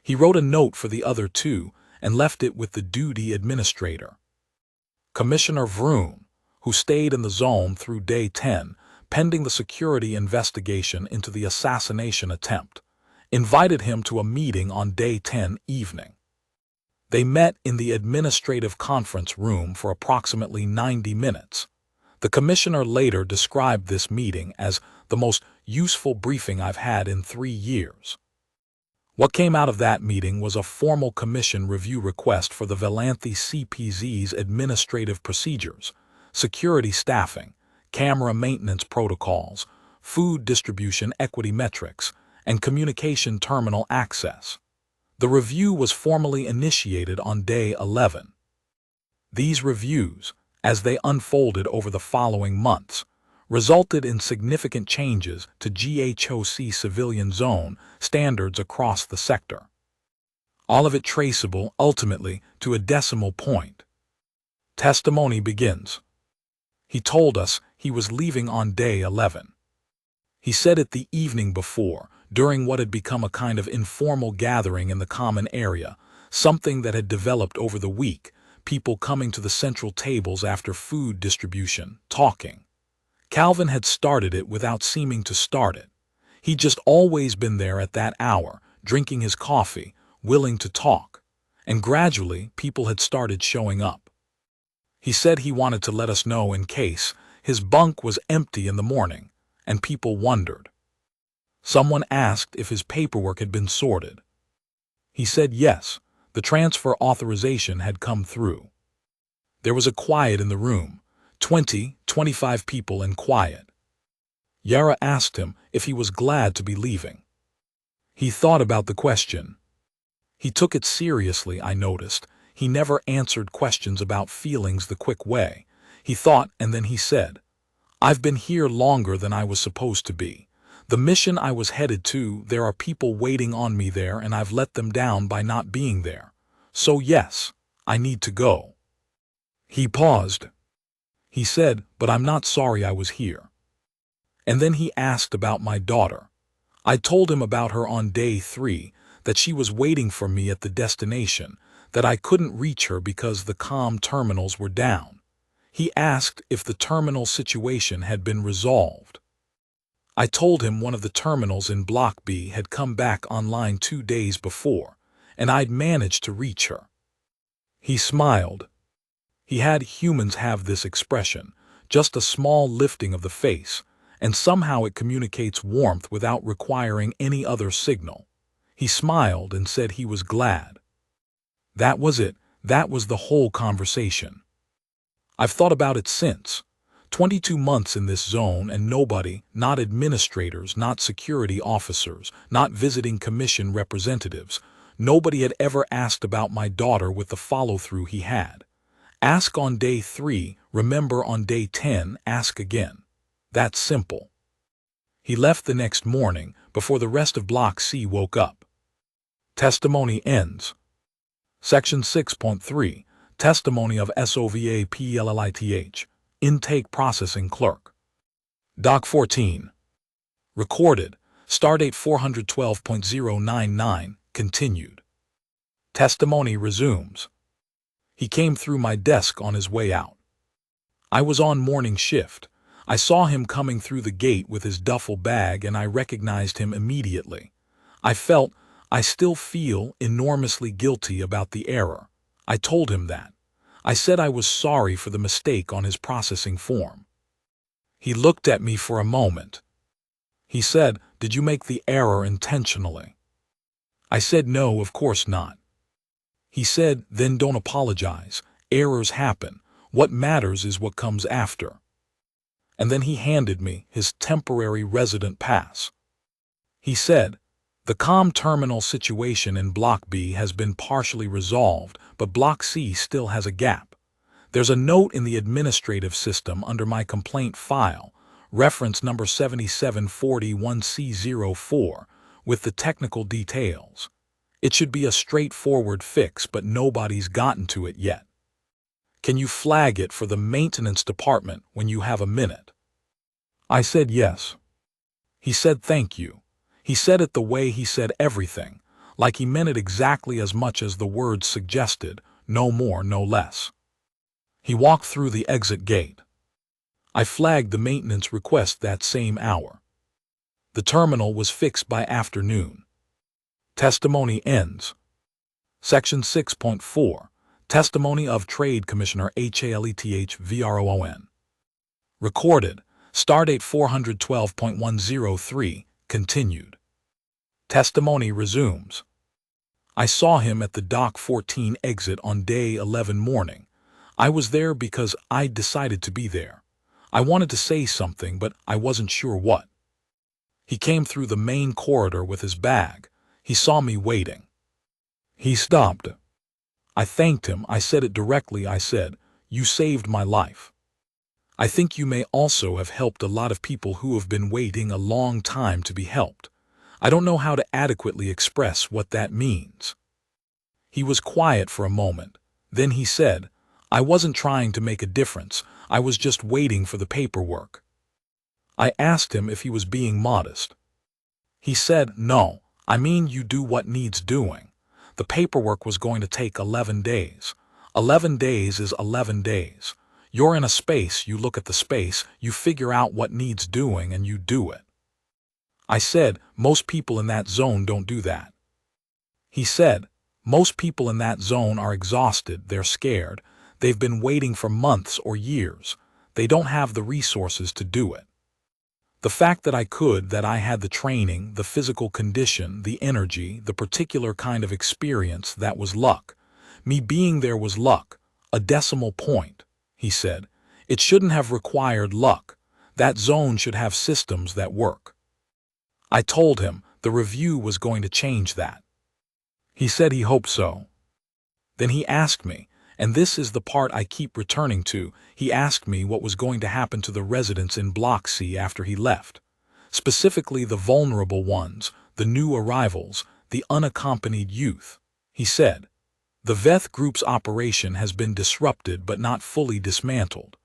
He wrote a note for the other 2 and left it with the duty administrator. Commissioner Vroom, who stayed in the zone through day 10, pending the security investigation into the assassination attempt, invited him to a meeting on day 10 evening. They met in the administrative conference room for approximately 90 minutes. The commissioner later described this meeting as the most useful briefing I've had in 3 years. What came out of that meeting was a formal commission review request for the Valanthi CPZ's administrative procedures, security staffing, camera maintenance protocols, food distribution equity metrics, and communication terminal access. The review was formally initiated on day 11. These reviews, as they unfolded over the following months, resulted in significant changes to GHOC civilian zone standards across the sector. All of it traceable, ultimately, to a decimal point. Testimony begins. He told us he was leaving on day 11. He said it the evening before, during what had become a kind of informal gathering in the common area, something that had developed over the week, people coming to the central tables after food distribution, talking. Calvin had started it without seeming to start it. He'd just always been there at that hour, drinking his coffee, willing to talk, and gradually people had started showing up. He said he wanted to let us know in case his bunk was empty in the morning, and people wondered. Someone asked if his paperwork had been sorted. He said yes, the transfer authorization had come through. There was a quiet in the room, 25 people and quiet. Yara asked him if he was glad to be leaving. He thought about the question. He took it seriously, I noticed. He never answered questions about feelings the quick way. He thought, and then he said, "I've been here longer than I was supposed to be. The mission I was headed to, there are people waiting on me there, and I've let them down by not being there. So yes, I need to go." He paused. He said, "But I'm not sorry I was here." And then he asked about my daughter. I told him about her on day 3, that she was waiting for me at the destination, that I couldn't reach her because the comm terminals were down. He asked if the terminal situation had been resolved. I told him one of the terminals in Block B had come back online 2 days before, and I'd managed to reach her. He smiled. He had humans have this expression, just a small lifting of the face, and somehow it communicates warmth without requiring any other signal. He smiled and said he was glad. That was it. That was the whole conversation. I've thought about it since. 22 months in this zone and nobody, not administrators, not security officers, not visiting commission representatives, nobody had ever asked about my daughter with the follow-through he had. Ask on day 3, remember on day 10, ask again. That's simple. He left the next morning, before the rest of Block C woke up. Testimony ends. Section 6.3, Testimony of SOVA PLLITH, Intake Processing Clerk. Doc 14. Recorded, Stardate 412.099, continued. Testimony resumes. He came through my desk on his way out. I was on morning shift. I saw him coming through the gate with his duffel bag and I recognized him immediately. I still feel enormously guilty about the error. I told him that. I said I was sorry for the mistake on his processing form. He looked at me for a moment. He said, "Did you make the error intentionally?" I said, "No, of course not." He said, "Then don't apologize. Errors happen. What matters is what comes after." And then he handed me his temporary resident pass. He said, "The COM terminal situation in Block B has been partially resolved, but Block C still has a gap. There's a note in the administrative system under my complaint file, reference number 7741C04, with the technical details. It should be a straightforward fix, but nobody's gotten to it yet. Can you flag it for the maintenance department when you have a minute?" I said yes. He said thank you. He said it the way he said everything, like he meant it exactly as much as the words suggested, no more, no less. He walked through the exit gate. I flagged the maintenance request that same hour. The terminal was fixed by afternoon. Testimony ends. Section 6.4. Testimony of Trade Commissioner HALETH Recorded. Stardate 412.103. Continued. Testimony resumes. I saw him at the Dock 14 exit on day 11 morning. I was there because I decided to be there. I wanted to say something, but I wasn't sure what. He came through the main corridor with his bag. He saw me waiting. He stopped. I thanked him. I said it directly. I said, "You saved my life. I think you may also have helped a lot of people who have been waiting a long time to be helped. I don't know how to adequately express what that means." He was quiet for a moment. Then he said, "I wasn't trying to make a difference. I was just waiting for the paperwork." I asked him if he was being modest. He said, "No, I mean you do what needs doing. The paperwork was going to take 11 days. 11 days is 11 days. You're in a space, you look at the space, you figure out what needs doing, and you do it." I said, "Most people in that zone don't do that." He said, "Most people in that zone are exhausted, they're scared, they've been waiting for months or years. They don't have the resources to do it. The fact that I could, that I had the training, the physical condition, the energy, the particular kind of experience, that was luck. Me being there was luck, a decimal point," he said. "It shouldn't have required luck. That zone should have systems that work." I told him the review was going to change that. He said he hoped so. Then he asked me, and this is the part I keep returning to, he asked me what was going to happen to the residents in Block C after he left. Specifically the vulnerable ones, the new arrivals, the unaccompanied youth. He said, "The VETH Group's operation has been disrupted but not fully dismantled.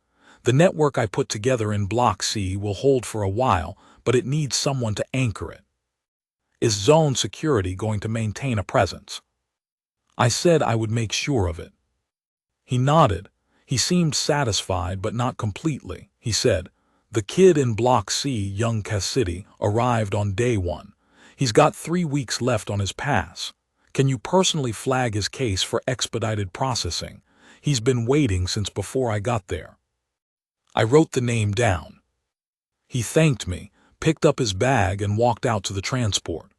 The network I put together in Block C will hold for a while, but it needs someone to anchor it. Is Zone Security going to maintain a presence?" I said I would make sure of it. He nodded. He seemed satisfied, but not completely. He said, "The kid in Block C, young Cassidy, arrived on day 1. He's got 3 weeks left on his pass. Can you personally flag his case for expedited processing? He's been waiting since before I got there." I wrote the name down. He thanked me, picked up his bag, and walked out to the transport.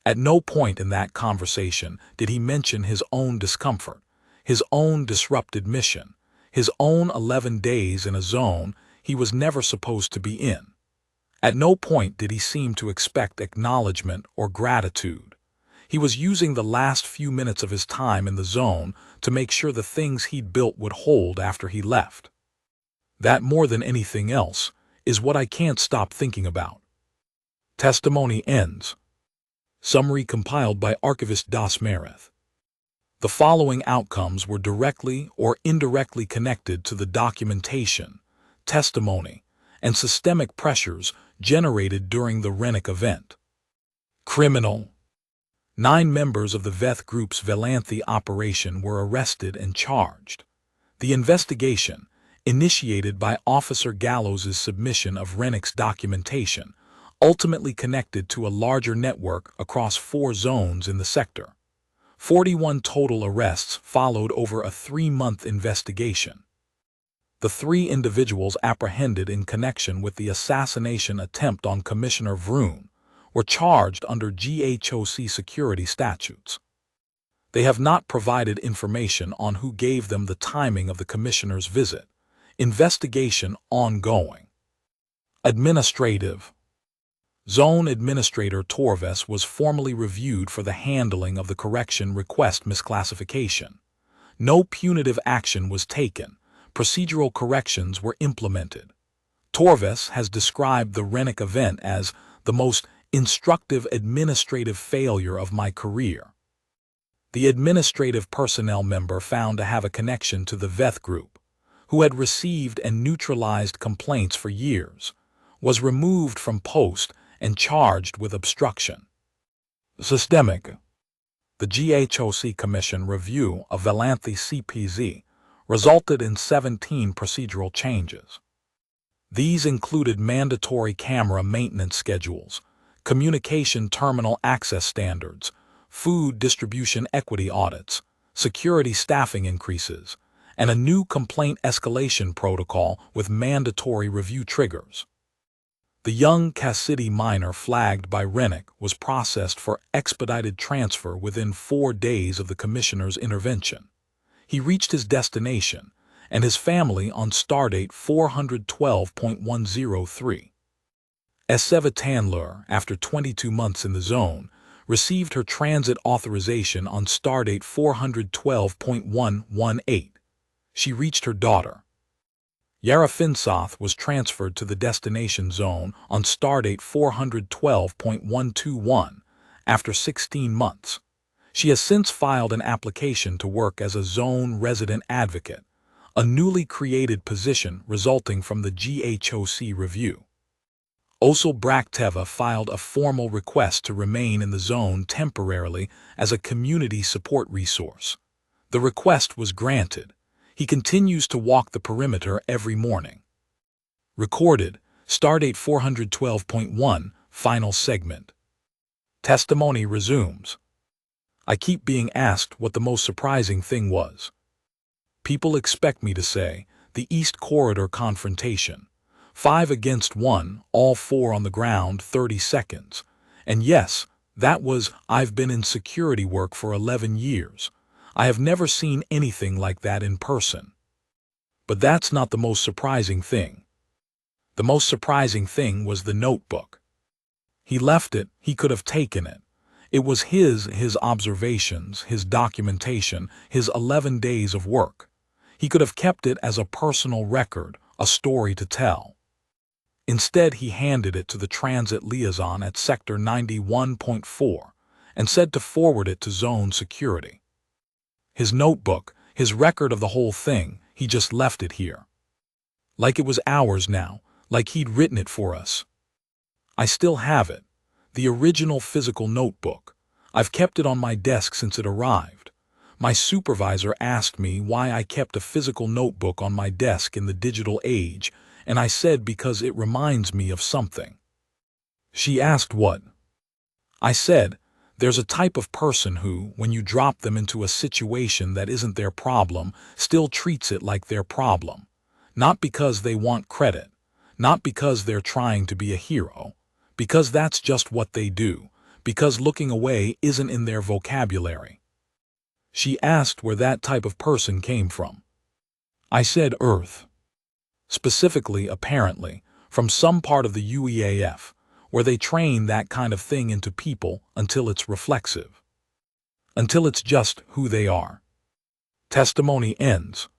At no point in that conversation did he mention his own discomfort, his own disrupted mission, his own 11 days in a zone he was never supposed to be in. At no point did he seem to expect acknowledgement or gratitude. He was using the last few minutes of his time in the zone to make sure the things he'd built would hold after he left. That, more than anything else, is what I can't stop thinking about. Testimony ends. Summary compiled by Archivist Das Meredith. The following outcomes were directly or indirectly connected to the documentation, testimony, and systemic pressures generated during the Rennick event. Criminal. 9 members of the VETH Group's Velanthe operation were arrested and charged. The investigation, initiated by Officer Gallows's submission of Rennick's documentation, ultimately connected to a larger network across 4 zones in the sector. 41 total arrests followed over a 3-month investigation. The 3 individuals apprehended in connection with the assassination attempt on Commissioner Vroon were charged under GHOC security statutes. They have not provided information on who gave them the timing of the commissioner's visit. Investigation ongoing. Administrative. Zone Administrator Torves was formally reviewed for the handling of the correction request misclassification. No punitive action was taken. Procedural corrections were implemented. Torves has described the Rennick event as the most instructive administrative failure of my career. The administrative personnel member found to have a connection to the Veth group, who had received and neutralized complaints for years, was removed from post and charged with obstruction. Systemic. The GHOC Commission review of Valanthi CPZ resulted in 17 procedural changes. These included mandatory camera maintenance schedules, communication terminal access standards, food distribution equity audits, security staffing increases, and a new complaint escalation protocol with mandatory review triggers. The young Cassidy minor flagged by Rennick was processed for expedited transfer within 4 days of the commissioner's intervention. He reached his destination and his family on stardate 412.103. Esseva Tanlur, after 22 months in the zone, received her transit authorization on stardate 412.118. She reached her daughter. Yara Finsoth was transferred to the destination zone on stardate 412.121 after 16 months. She has since filed an application to work as a zone resident advocate, a newly created position resulting from the GHOC review. Osil Brakteva filed a formal request to remain in the zone temporarily as a community support resource. The request was granted. He continues to walk the perimeter every morning. Recorded, stardate 412.1, final segment. Testimony resumes. I keep being asked what the most surprising thing was. People expect me to say, the East Corridor confrontation. 5 against 1, all 4 on the ground, 30 seconds. And yes, that was, I've been in security work for 11 years. I have never seen anything like that in person. But that's not the most surprising thing. The most surprising thing was the notebook. He left it, he could have taken it. It was his observations, his documentation, his 11 days of work. He could have kept it as a personal record, a story to tell. Instead, he handed it to the transit liaison at Sector 91.4 and said to forward it to Zone Security. His notebook, his record of the whole thing, he just left it here. Like it was ours now, like he'd written it for us. I still have it. The original physical notebook. I've kept it on my desk since it arrived. My supervisor asked me why I kept a physical notebook on my desk in the digital age, and I said because it reminds me of something. She asked what? I said, there's a type of person who, when you drop them into a situation that isn't their problem, still treats it like their problem. Not because they want credit, not because they're trying to be a hero, because that's just what they do, because looking away isn't in their vocabulary. She asked where that type of person came from. I said Earth. Specifically, apparently, from some part of the UEAF, where they train that kind of thing into people until it's reflexive. Until it's just who they are. Testimony ends.